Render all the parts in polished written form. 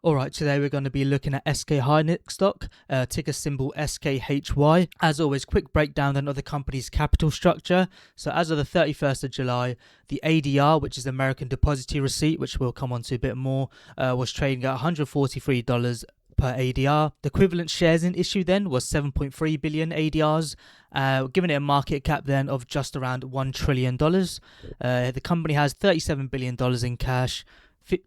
Alright, today we're going to be looking at SK Hynix stock, ticker symbol SKHY. As always, quick breakdown then of the company's capital structure. So as of the 31st of July, the ADR, which is American Depository Receipt, which we'll come on to a bit more, was trading at $143 per ADR. The equivalent shares in issue then was 7.3 billion ADRs, giving it a market cap then of just around $1 trillion. The company has $37 billion in cash,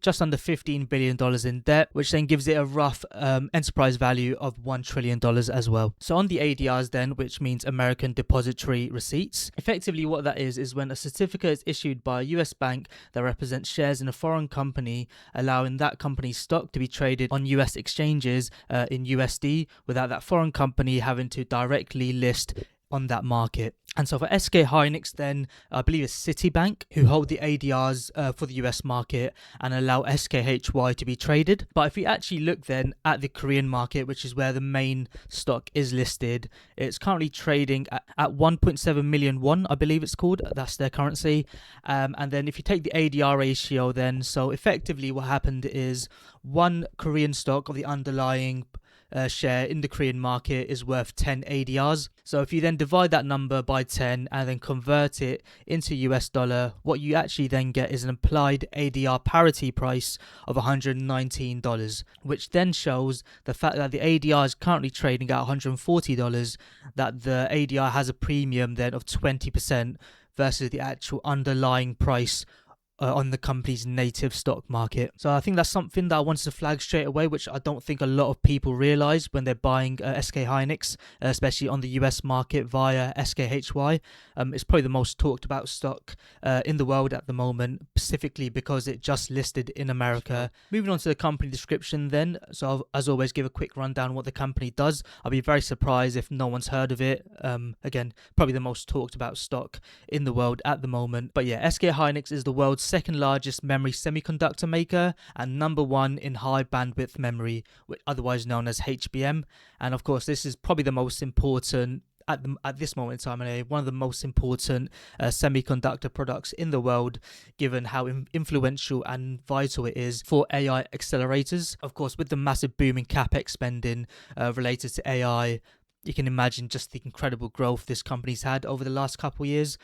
just under $15 billion in debt, which then gives it a rough enterprise value of $1 trillion as well. So on the ADRs then, which means American Depository Receipts, effectively what that is when a certificate is issued by a US bank that represents shares in a foreign company, allowing that company's stock to be traded on US exchanges in USD without that foreign company having to directly list on that market. And so for SK Hynix then, I believe it's Citibank who hold the ADRs for the US market and allow SKHY to be traded. But if we actually look then at the Korean market, which is where the main stock is listed, it's currently trading at 1.7 million won, I believe it's called. That's their currency. And then if you take the ADR ratio then, so effectively what happened is one Korean stock of the underlying share in the Korean market is worth 10 ADRs. So if you then divide that number by 10 and then convert it into US dollar, what you actually then get is an implied ADR parity price of $119, which then shows the fact that the ADR is currently trading at $140, that the ADR has a premium then of 20% versus the actual underlying price on the company's native stock market. So I think that's something that I wanted to flag straight away, which I don't think a lot of people realize when they're buying SK Hynix, especially on the US market via SKHY. It's probably the most talked about stock in the world at the moment, specifically because it just listed in America. Moving on to the company description then, so I'll, as always, give a quick rundown on what the company does. I'll be very surprised if no one's heard of it. Again, probably the most talked about stock in the world at the moment. But yeah, SK Hynix is the world's second largest memory semiconductor maker and number one in high bandwidth memory, otherwise known as HBM. And of course, this is probably the most important at this moment in time, anyway, one of the most important semiconductor products in the world, given how influential and vital it is for AI accelerators. Of course, with the massive boom in capex spending related to AI, you can imagine just the incredible growth this company's had over the last couple of years.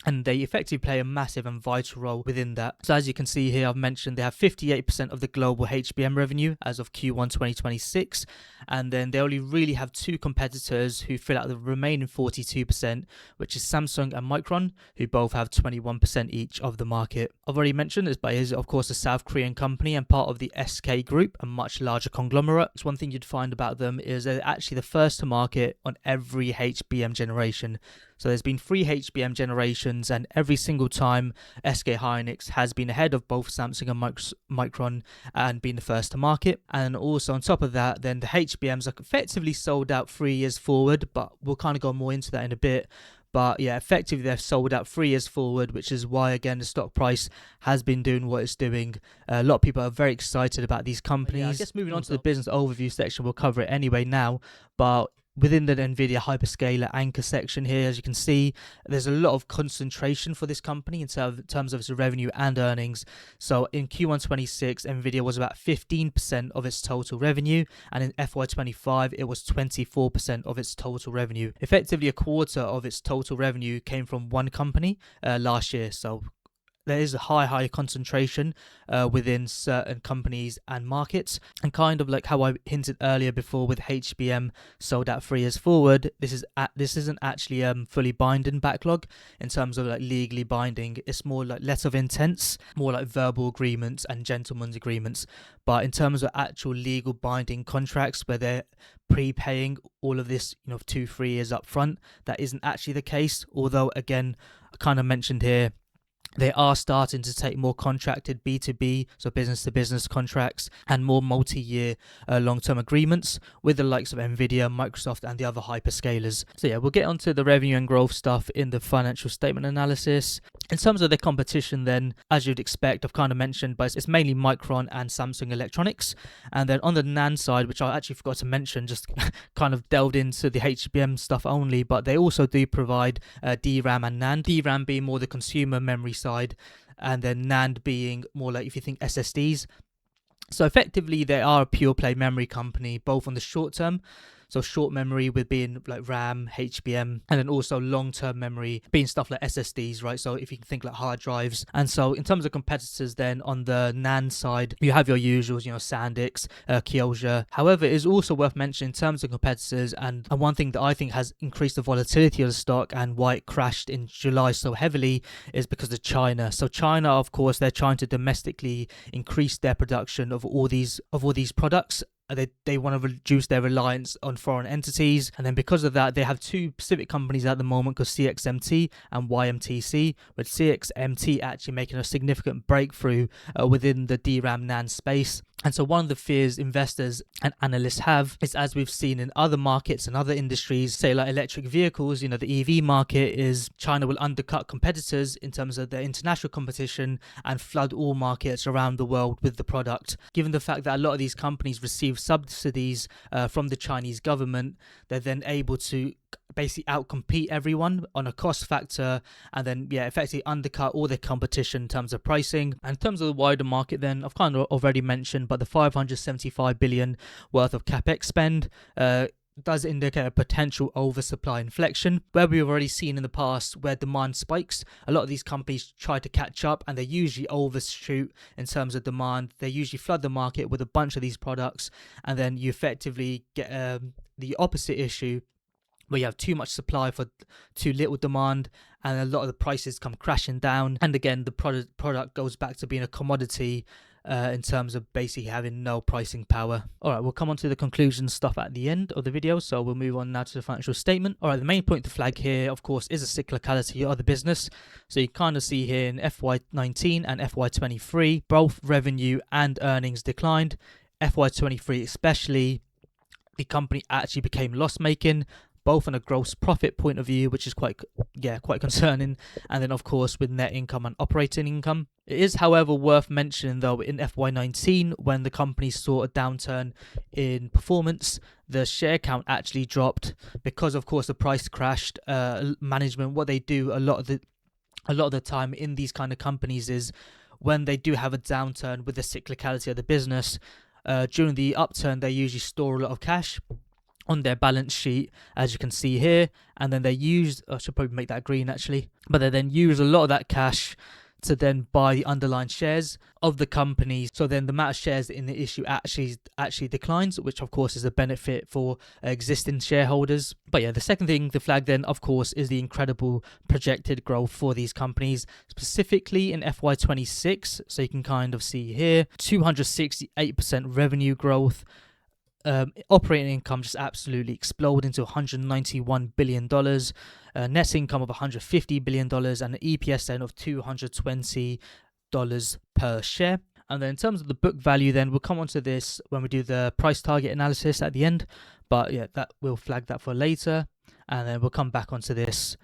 And they effectively play a massive and vital role within that. So as you can see here, I've mentioned they have 58% of the global HBM revenue as of Q1 2026. And then they only really have two competitors who fill out the remaining 42%, which is Samsung and Micron, who both have 21% each of the market. I've already mentioned this, but it is of course a South Korean company and part of the SK group, a much larger conglomerate. So one thing you'd find about them is they're actually the first to market on every HBM generation. So there's been 3 HBM generations, and every single time SK Hynix has been ahead of both Samsung and Micron and been the first to market. And also on top of that, then the HBMs are effectively sold out 3 years forward, but we'll kind of go more into that in a bit. But yeah, effectively they've sold out 3 years forward, which is why, again, the stock price has been doing what it's doing. A lot of people are very excited about these companies. Yeah, I guess moving on to the business overview section, we'll cover it anyway now. But within the NVIDIA hyperscaler anchor section here, as you can see, there's a lot of concentration for this company in terms of its revenue and earnings. So in Q1 26, NVIDIA was about 15% of its total revenue, and in FY 25, it was 24% of its total revenue. Effectively, a quarter of its total revenue came from one company last year. So there is a high concentration within certain companies and markets, and kind of like how I hinted earlier before with HBM sold out 3 years forward, this isn't actually fully binding backlog in terms of like legally binding. It's more like letter of intents, more like verbal agreements and gentlemen's agreements. But in terms of actual legal binding contracts where they're prepaying all of this 2-3 years up front, that isn't actually the case. Although again, I kind of mentioned here, they are starting to take more contracted B2B, so business to business contracts, and more multi-year long-term agreements with the likes of NVIDIA, Microsoft, and the other hyperscalers. So yeah, we'll get onto the revenue and growth stuff in the financial statement analysis. In terms of the competition then, as you'd expect, I've kind of mentioned, but it's mainly Micron and Samsung Electronics. And then on the NAND side, which I actually forgot to mention, just kind of delved into the HBM stuff only, but they also do provide DRAM and NAND. DRAM being more the consumer memory side, and then NAND being more like, if you think SSDs. So effectively, they are a pure play memory company, both on the short term. So short memory with being like RAM, HBM, and then also long-term memory being stuff like SSDs, right? So if you can think like hard drives. And so in terms of competitors then on the NAND side, you have your usuals, SanDisk, Kyoja. However, it is also worth mentioning in terms of competitors, and one thing that I think has increased the volatility of the stock and why it crashed in July so heavily is because of China. So China, of course, they're trying to domestically increase their production of all these products. They want to reduce their reliance on foreign entities, and then because of that, they have two specific companies at the moment called CXMT and YMTC, with CXMT actually making a significant breakthrough within the DRAM NAND space. And so one of the fears investors and analysts have is, as we've seen in other markets and other industries, say like electric vehicles, the EV market, is China will undercut competitors in terms of their international competition and flood all markets around the world with the product. Given the fact that a lot of these companies receive subsidies from the Chinese government, they're then able to basically outcompete everyone on a cost factor, and then effectively undercut all their competition in terms of pricing. And in terms of the wider market, then I've kind of already mentioned, but the 575 billion worth of capex spend does indicate a potential oversupply inflection, where we've already seen in the past where demand spikes. A lot of these companies try to catch up, and they usually overshoot in terms of demand. They usually flood the market with a bunch of these products, and then you effectively get the opposite issue, where you have too much supply for too little demand, and a lot of the prices come crashing down. And again, the product goes back to being a commodity in terms of basically having no pricing power. All right, we'll come on to the conclusion stuff at the end of the video, so we'll move on now to the financial statement. All right, the main point to flag here, of course, is the cyclicality of the business. So you kind of see here in FY19 and FY23, both revenue and earnings declined. FY23 especially, the company actually became loss-making, both on a gross profit point of view, which is quite concerning, and then of course with net income and operating income. It is, however, worth mentioning though, in FY19, when the company saw a downturn in performance, the share count actually dropped because, of course, the price crashed. Management, what they do a lot of the time in these kind of companies is, when they do have a downturn with the cyclicality of the business, during the upturn they usually store a lot of cash on their balance sheet, as you can see here, and then they use, I should probably make that green actually, but they then use a lot of that cash to then buy the underlying shares of the companies. So then the amount of shares in the issue actually declines, which of course is a benefit for existing shareholders. But the second thing to flag then, of course, is the incredible projected growth for these companies, specifically in FY26. So you can kind of see here 268% revenue growth. Operating income just absolutely exploding to $191 billion, net income of $150 billion, and an EPS then of $220 per share. And then in terms of the book value, then we'll come on to this when we do the price target analysis at the end, but that we'll flag that for later, and then we'll come back onto this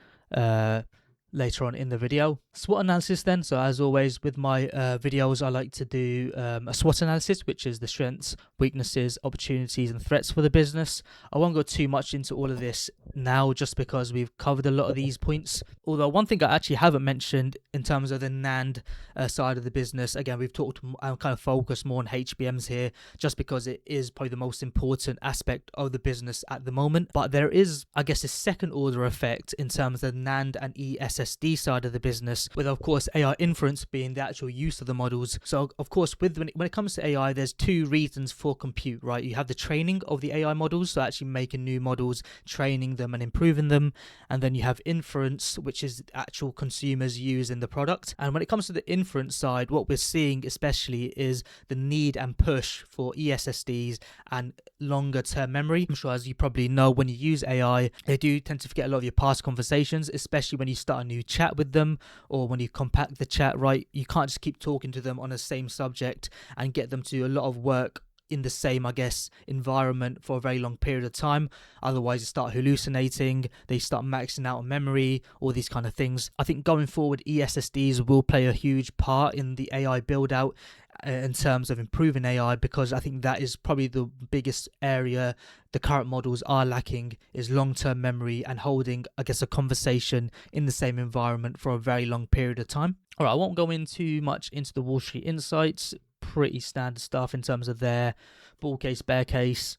later on in the video. SWOT analysis then. So as always with my videos, I like to do a SWOT analysis, which is the strengths, weaknesses, opportunities and threats for the business. I won't go too much into all of this now, just because we've covered a lot of these points. Although one thing I actually haven't mentioned in terms of the NAND side of the business, again, we've talked and kind of focused more on HBMs here, just because it is probably the most important aspect of the business at the moment. But there is, I guess, a second order effect in terms of the NAND and SSD side of the business, with of course AI inference being the actual use of the models. So of course when it comes to AI, there's two reasons for compute, right? You have the training of the AI models, so actually making new models, training them and improving them, and then you have inference, which is actual consumers use in the product. And when it comes to the inference side, what we're seeing especially is the need and push for eSSDs and longer term memory. I'm sure, as you probably know, when you use AI, they do tend to forget a lot of your past conversations, especially when you start a new chat with them, or when you compact the chat, right? You can't just keep talking to them on the same subject and get them to do a lot of work in the same, I guess, environment for a very long period of time. Otherwise, you start hallucinating, they start maxing out on memory, all these kind of things. I think going forward, eSSDs will play a huge part in the AI build out in terms of improving AI, because I think that is probably the biggest area the current models are lacking, is long-term memory and holding, I guess, a conversation in the same environment for a very long period of time. All right, I won't go in too much into the Wall Street insights. pretty standard stuff in terms of their bull case, bear case.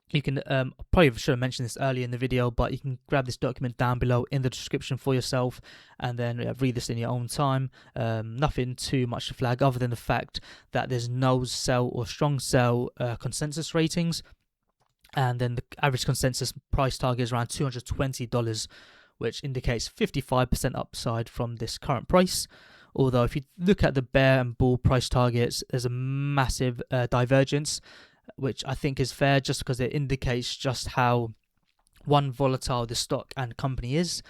You can probably should have mentioned this earlier in the video, but you can grab this document down below in the description for yourself and then read this in your own time. Nothing too much to flag other than the fact that there's no sell or strong sell consensus ratings, and then the average consensus price target is around $220, which indicates 55% upside from this current price. Although if you look at the bear and bull price targets, there's a massive divergence, which I think is fair just because it indicates just how volatile the stock and company is,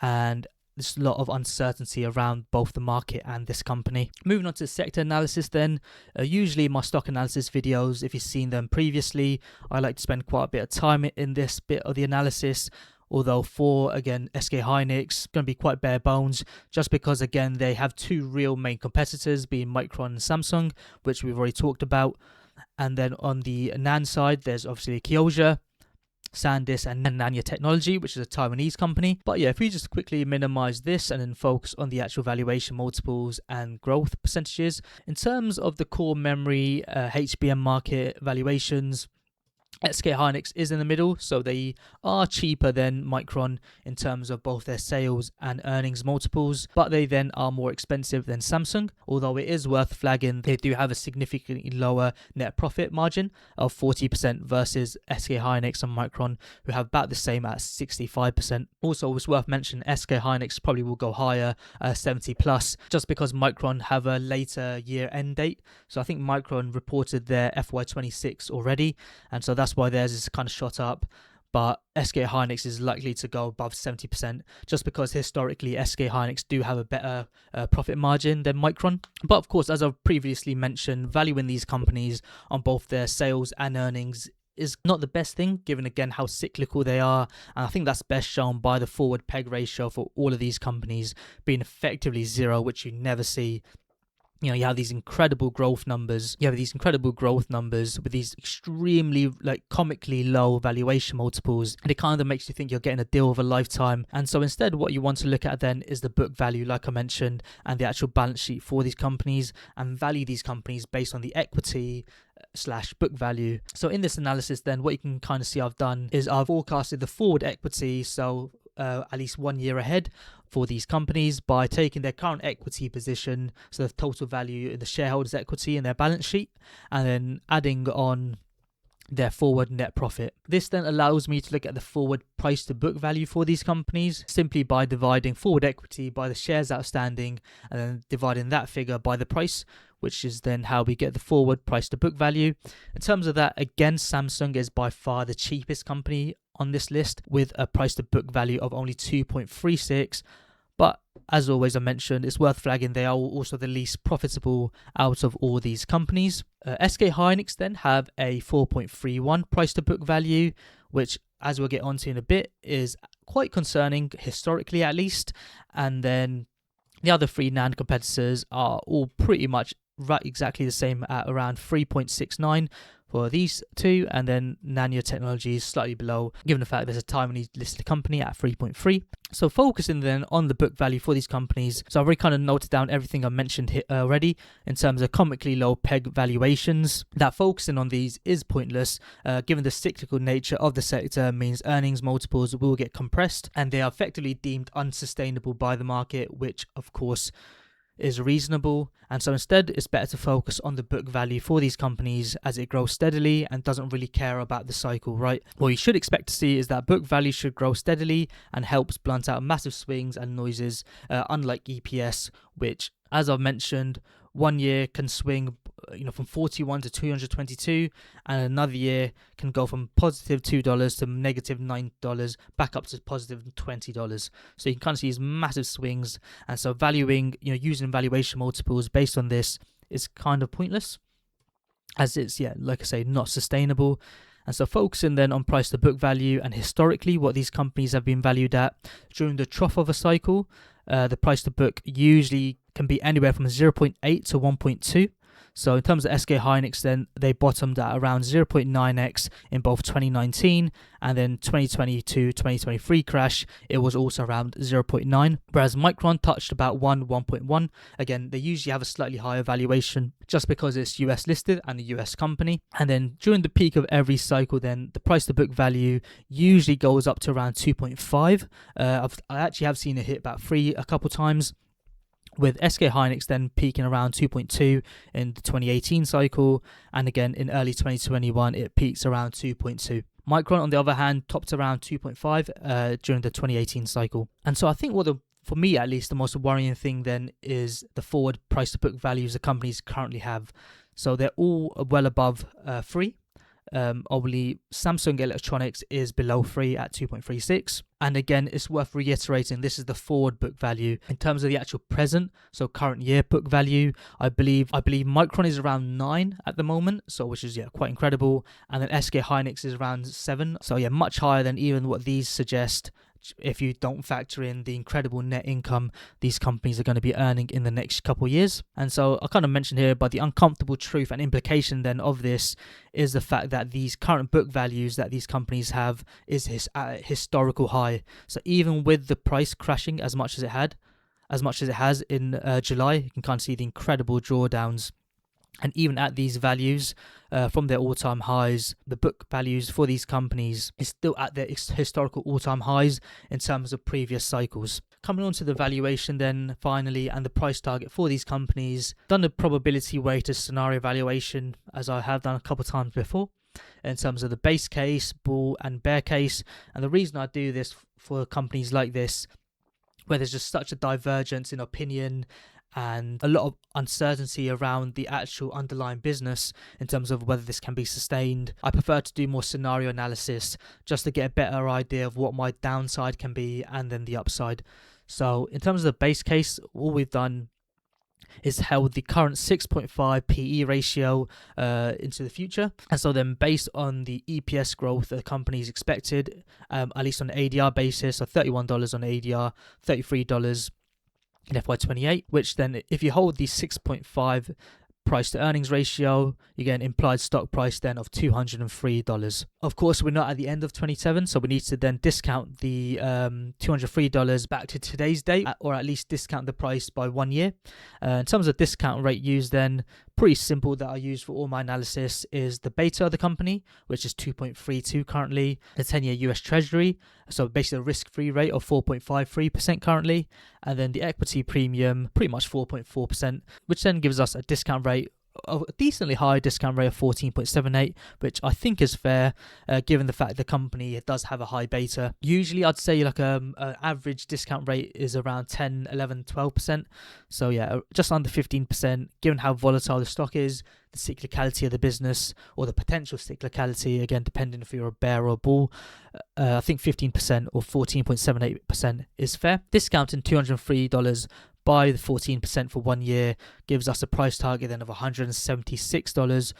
and there's a lot of uncertainty around both the market and this company. Moving on to sector analysis then, usually my stock analysis videos, if you've seen them previously, I like to spend quite a bit of time in this bit of the analysis. Although for, again, SK Hynix, going to be quite bare bones, just because, again, they have two real main competitors, being Micron and Samsung, which we've already talked about. And then on the NAND side, there's obviously SKHY, SanDisk, and Nanya Technology, which is a Taiwanese company. But yeah, if we just quickly minimize this and then focus on the actual valuation multiples and growth percentages. In terms of the core memory HBM market valuations, SK Hynix is in the middle, so they are cheaper than Micron in terms of both their sales and earnings multiples, but they then are more expensive than Samsung, although it is worth flagging they do have a significantly lower net profit margin of 40% versus SK Hynix and Micron, who have about the same at 65%. Also, it's worth mentioning SK Hynix probably will go higher, 70 plus, just because Micron have a later year end date. So I think Micron reported their FY26 already, and so that's why theirs is kind of shot up. But SK Hynix is likely to go above 70%, just because historically SK Hynix do have a better profit margin than Micron. But of course, as I've previously mentioned, valuing these companies on both their sales and earnings is not the best thing, given again how cyclical they are, and I think that's best shown by the forward PEG ratio for all of these companies being effectively zero, which you never see. You know, you have these incredible growth numbers. You have these incredible growth numbers with these extremely, comically low valuation multiples. And it kind of makes you think you're getting a deal of a lifetime. And so instead, what you want to look at then is the book value, like I mentioned, and the actual balance sheet for these companies, and value these companies based on the equity / book value. So in this analysis then, what you can kind of see I've done is I've forecasted the forward equity, so at least 1 year ahead for these companies by taking their current equity position, so the total value in the shareholders' equity in their balance sheet, and then adding on their forward net profit. This then allows me to look at the forward price to book value for these companies simply by dividing forward equity by the shares outstanding and then dividing that figure by the price, which is then how we get the forward price to book value. In terms of that, again, Samsung is by far the cheapest company on this list with a price to book value of only 2.36. But as always, I mentioned, it's worth flagging they are also the least profitable out of all these companies. SK Hynix then have a 4.31 price to book value, which, as we'll get onto in a bit, is quite concerning, historically at least. And then the other three NAND competitors are all pretty much exactly the same at around 3.69 for these two, and then Nanya Technology is slightly below, given the fact there's a Taiwanese listed company at 3.3. So focusing then on the book value for these companies, so I've already kind of noted down everything I mentioned here already in terms of comically low PEG valuations. That focusing on these is pointless, given the cyclical nature of the sector means earnings multiples will get compressed, and they are effectively deemed unsustainable by the market, which of course is reasonable. And so instead, it's better to focus on the book value for these companies as it grows steadily and doesn't really care about the cycle, right? What you should expect to see is that book value should grow steadily and helps blunt out massive swings and noises, unlike EPS, which, as I've mentioned, 1 year can swing from 41 to 222, and another year can go from positive $2 to negative $9 back up to positive $20. So you can kind of see these massive swings, and so valuing, using valuation multiples based on this is kind of pointless, as it's, like I say, not sustainable. And so focusing then on price to book value and historically what these companies have been valued at during the trough of a cycle, the price to book usually can be anywhere from 0.8 to 1.2. So in terms of SK Hynix, then they bottomed at around 0.9x in both 2019 and then 2022-2023 crash, it was also around 0.9, whereas Micron touched about 1.1. Again, they usually have a slightly higher valuation just because it's US listed and a US company. And then during the peak of every cycle, then the price to book value usually goes up to around 2.5. I actually have seen it hit about 3 a couple times, with SK Hynix then peaking around 2.2 in the 2018 cycle, and again in early 2021 it peaks around 2.2. Micron, on the other hand, topped around 2.5 during the 2018 cycle. And so I think for me at least, the most worrying thing then is the forward price to book values the companies currently have. So they're all well above 3. Obviously, Samsung Electronics is below 3 at 2.36. And again, it's worth reiterating, this is the forward book value. In terms of the actual present, so current year book value, I believe Micron is around 9 at the moment, so which is quite incredible. And then SK Hynix is around 7. So much higher than even what these suggest, if you don't factor in the incredible net income these companies are going to be earning in the next couple of years. And so I kind of mentioned here, but the uncomfortable truth and implication then of this is the fact that these current book values that these companies have is at a historical high. So even with the price crashing as much as it has in July, you can kind of see the incredible drawdowns. And even at these values, from their all-time highs, the book values for these companies is still at their historical all-time highs in terms of previous cycles. Coming on to the valuation then, finally, and the price target for these companies, done a probability-weighted scenario valuation, as I have done a couple of times before, in terms of the base case, bull and bear case. And the reason I do this for companies like this, where there's just such a divergence in opinion and a lot of uncertainty around the actual underlying business in terms of whether this can be sustained, I prefer to do more scenario analysis just to get a better idea of what my downside can be and then the upside. So in terms of the base case, all we've done is held the current 6.5 PE ratio into the future. And so then based on the EPS growth that the company is expected, at least on an ADR basis, so $31 on ADR, $33 in FY28, which then if you hold the 6.5 price to earnings ratio, you get an implied stock price then of $203. Of course, we're not at the end of 27, so we need to then discount the $203 back to today's date, or at least discount the price by 1 year. In terms of discount rate used then, pretty simple that I use for all my analysis is the beta of the company, which is 2.32 currently, the 10-year US Treasury, so basically a risk-free rate of 4.53% currently, and then the equity premium, pretty much 4.4%, which then gives us a discount rate, a decently high discount rate of 14.78, which I think is fair given the fact the company does have a high beta. Usually I'd say like an average discount rate is around 10, 11, 12%. So just under 15%, given how volatile the stock is, the cyclicality of the business, or the potential cyclicality, again, depending if you're a bear or a bull. I think 15% or 14.78% is fair. Discounting $203 by the 14% for 1 year gives us a price target then of $176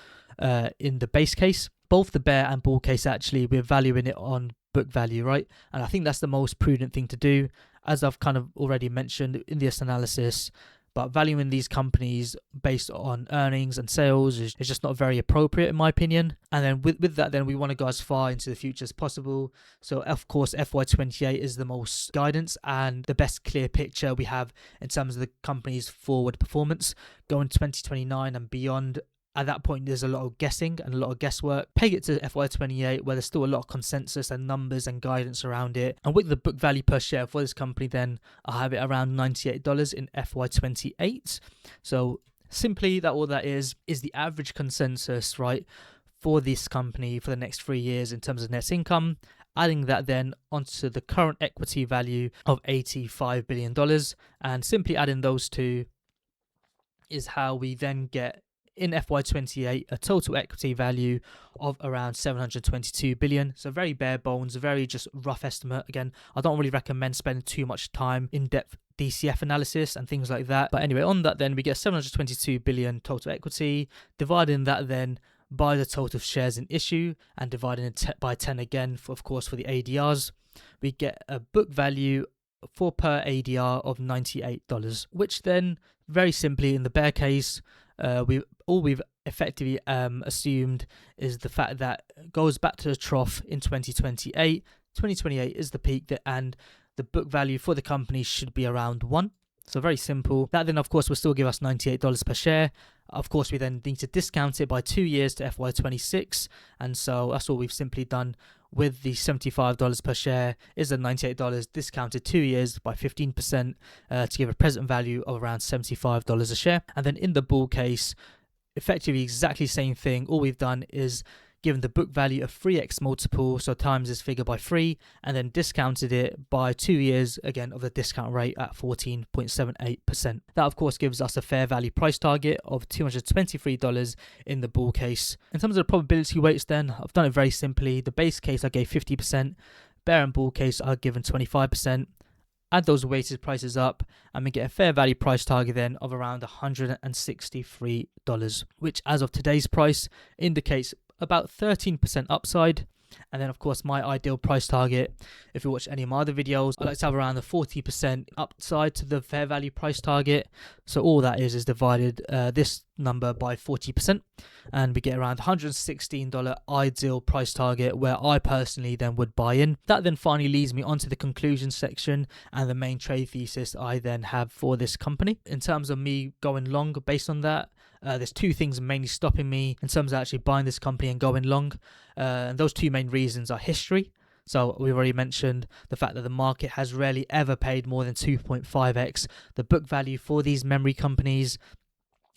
in the base case. Both the bear and bull case, actually, we're valuing it on book value, right? And I think that's the most prudent thing to do, as I've kind of already mentioned in this analysis. But valuing these companies based on earnings and sales is just not very appropriate, in my opinion. And then with that, then we want to go as far into the future as possible. So of course, FY28 is the most guidance and the best clear picture we have in terms of the company's forward performance. Going 2029 and beyond, at that point, there's a lot of guessing and a lot of guesswork. Peg it to FY28, where there's still a lot of consensus and numbers and guidance around it. And with the book value per share for this company, then I have it around $98 in FY28. So simply, all that is the average consensus, right, for this company for the next 3 years in terms of net income. Adding that then onto the current equity value of $85 billion. And simply adding those two is how we then get, in FY28, a total equity value of around $722 billion. So very bare bones, very just rough estimate. Again, I don't really recommend spending too much time in-depth DCF analysis and things like that. But anyway, on that then, we get $722 billion total equity, dividing that then by the total shares in issue and dividing it by 10 again, for the ADRs. We get a book value for per ADR of $98, which then, very simply, in the bear case, We've effectively assumed is the fact that it goes back to the trough in 2028. 2028 is the peak, and the book value for the company should be around 1. So very simple. That then, of course, will still give us $98 per share. Of course, we then need to discount it by 2 years to FY26. And so that's all we've simply done with the $75 per share is the $98 discounted 2 years by 15% to give a present value of around $75 a share. And then in the bull case, effectively exactly the same thing. All we've done is given the book value of 3x multiple, so times this figure by 3, and then discounted it by 2 years, again, of the discount rate at 14.78%. That, of course, gives us a fair value price target of $223 in the bull case. In terms of the probability weights then, I've done it very simply. The base case I gave 50%, bear and bull case I've given 25%. Add those weighted prices up and we get a fair value price target then of around $163, which as of today's price indicates about 13% upside. And then, of course, my ideal price target, if you watch any of my other videos, I like to have around a 40% upside to the fair value price target. So all that is divided this number by 40%, and we get around $116 ideal price target where I personally then would buy in. That then finally leads me onto the conclusion section and the main trade thesis I then have for this company. In terms of me going long based on that, there's 2 things mainly stopping me in terms of actually buying this company and going long. And those 2 main reasons are history. So we've already mentioned the fact that the market has rarely ever paid more than 2.5x the book value for these memory companies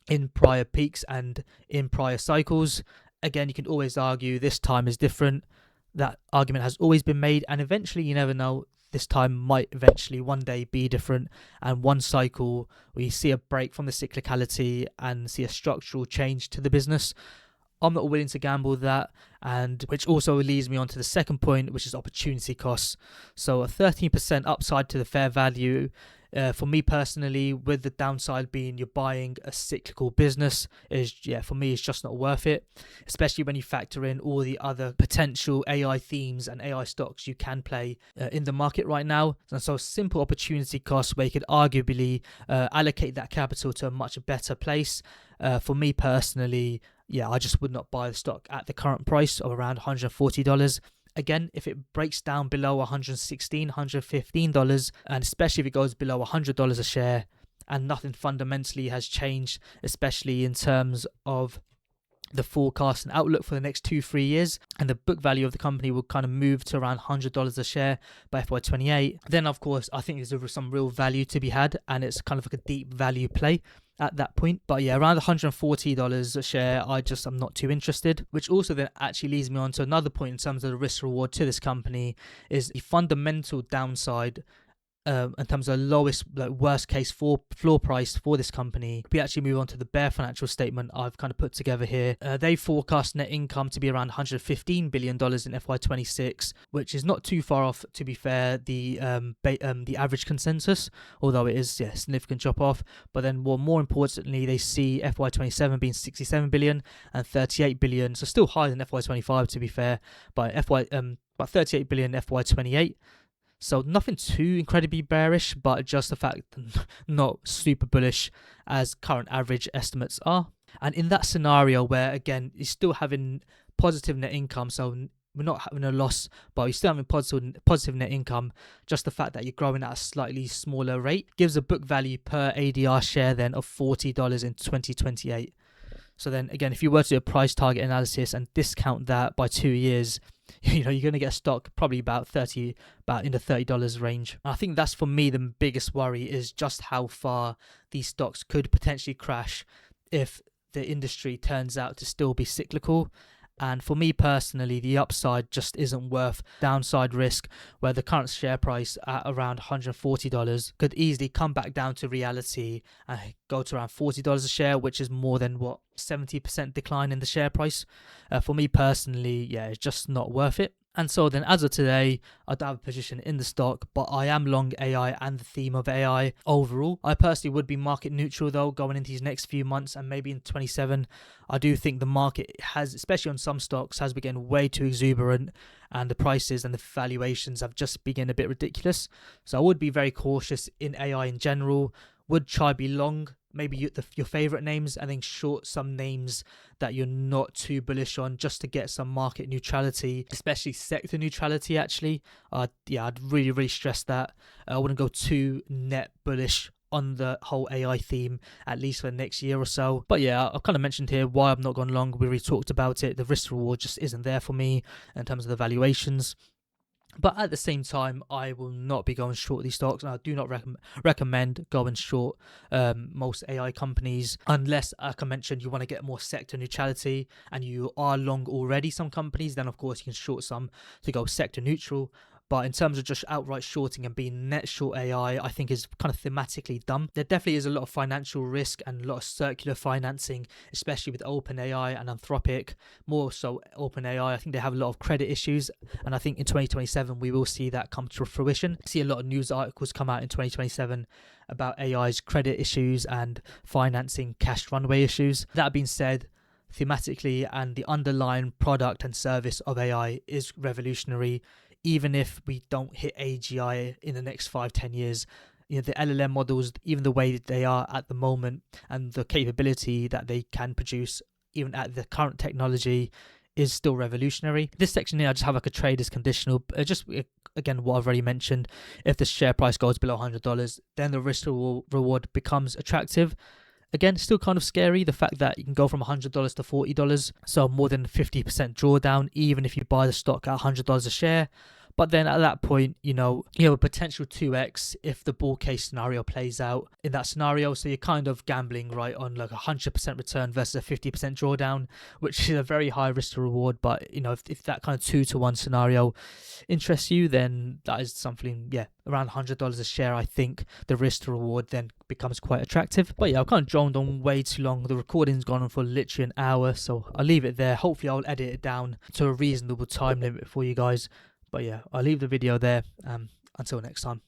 in prior peaks and in prior cycles. Again, you can always argue this time is different. That argument has always been made, and eventually, you never know, this time might eventually one day be different, and one cycle we see a break from the cyclicality and see a structural change to the business. I'm not willing to gamble that, and which also leads me on to the second point, which is opportunity costs. So a 13% upside to the fair value, for me personally, with the downside being you're buying a cyclical business, for me it's just not worth it, especially when you factor in all the other potential AI themes and AI stocks you can play in the market right now. And so simple opportunity costs where you could arguably allocate that capital to a much better place. For me personally, I just would not buy the stock at the current price of around $140. Again, if it breaks down below $116, $115, and especially if it goes below $100 a share and nothing fundamentally has changed, especially in terms of the forecast and outlook for the next 2-3 years, and the book value of the company will kind of move to around $100 a share by FY28, then of course I think there's some real value to be had, and it's kind of like a deep value play at that point. But around $140 a share, I'm not too interested. Which also then actually leads me on to another point in terms of the risk reward to this company is the fundamental downside. In terms of lowest, worst case floor price for this company. We actually move on to the bare financial statement I've kind of put together here. They forecast net income to be around $115 billion in FY26, which is not too far off, to be fair, the average consensus, although it is a significant drop off. But then more importantly, they see FY27 being $67 billion and $38 billion, so still higher than FY25, to be fair, but about $38 billion FY28. So nothing too incredibly bearish, but just the fact not super bullish as current average estimates are. And in that scenario where, again, you're still having positive net income, so we're not having a loss, but you're still having positive net income, just the fact that you're growing at a slightly smaller rate gives a book value per ADR share then of $40 in 2028. So then again, if you were to do a price target analysis and discount that by 2 years, you're going to get a stock probably about in the $30 range. And I think that's, for me, the biggest worry is just how far these stocks could potentially crash if the industry turns out to still be cyclical. And for me personally, the upside just isn't worth downside risk, where the current share price at around $140 could easily come back down to reality and go to around $40 a share, which is more than 70% decline in the share price. For me personally, it's just not worth it. And so then, as of today, I don't have a position in the stock, but I am long AI and the theme of AI overall. I personally would be market neutral though, going into these next few months and maybe in 27. I do think the market has, especially on some stocks, has begun way too exuberant, and the prices and the valuations have just begun a bit ridiculous. So I would be very cautious in AI in general. Would try be long maybe your favorite names, and then short some names that you're not too bullish on, just to get some market neutrality, especially sector neutrality. Actually, yeah, I'd really stress that. I wouldn't go too net bullish on the whole AI theme, at least for the next year or so. But yeah, I've kind of mentioned here why I've not gone long. We already talked about it. The risk reward just isn't there for me in terms of the valuations. But at the same time, I will not be going short these stocks, and I do not recommend going short most AI companies unless, like I mentioned, you want to get more sector neutrality and you are long already some companies. Then of course you can short some to go sector neutral. But in terms of just outright shorting and being net short AI, I think is kind of thematically dumb. There definitely is a lot of financial risk and a lot of circular financing, especially with OpenAI and Anthropic. More so OpenAI, I think they have a lot of credit issues, and I think in 2027 we will see that come to fruition. See a lot of news articles come out in 2027 about AI's credit issues and financing cash runway issues. That being said, thematically and the underlying product and service of AI is revolutionary. Even if we don't hit AGI in the next 5-10 years, the LLM models, even the way that they are at the moment and the capability that they can produce, even at the current technology, is still revolutionary. This section here, I just have like a trader's conditional. Again, what I've already mentioned. If the share price goes below $100, then the risk reward becomes attractive. Again, still kind of scary, the fact that you can go from $100 to $40, so more than 50% drawdown, even if you buy the stock at $100 a share. But then at that point, you have a potential 2x if the bull case scenario plays out in that scenario. So you're kind of gambling, right, on like 100% return versus a 50% drawdown, which is a very high risk to reward. But, if that kind of 2-to-1 scenario interests you, then that is something, around $100 a share. I think the risk to reward then becomes quite attractive. But yeah, I've kind of droned on way too long. The recording's gone on for literally an hour, so I'll leave it there. Hopefully I'll edit it down to a reasonable time limit for you guys. But yeah, I'll leave the video there. Until next time.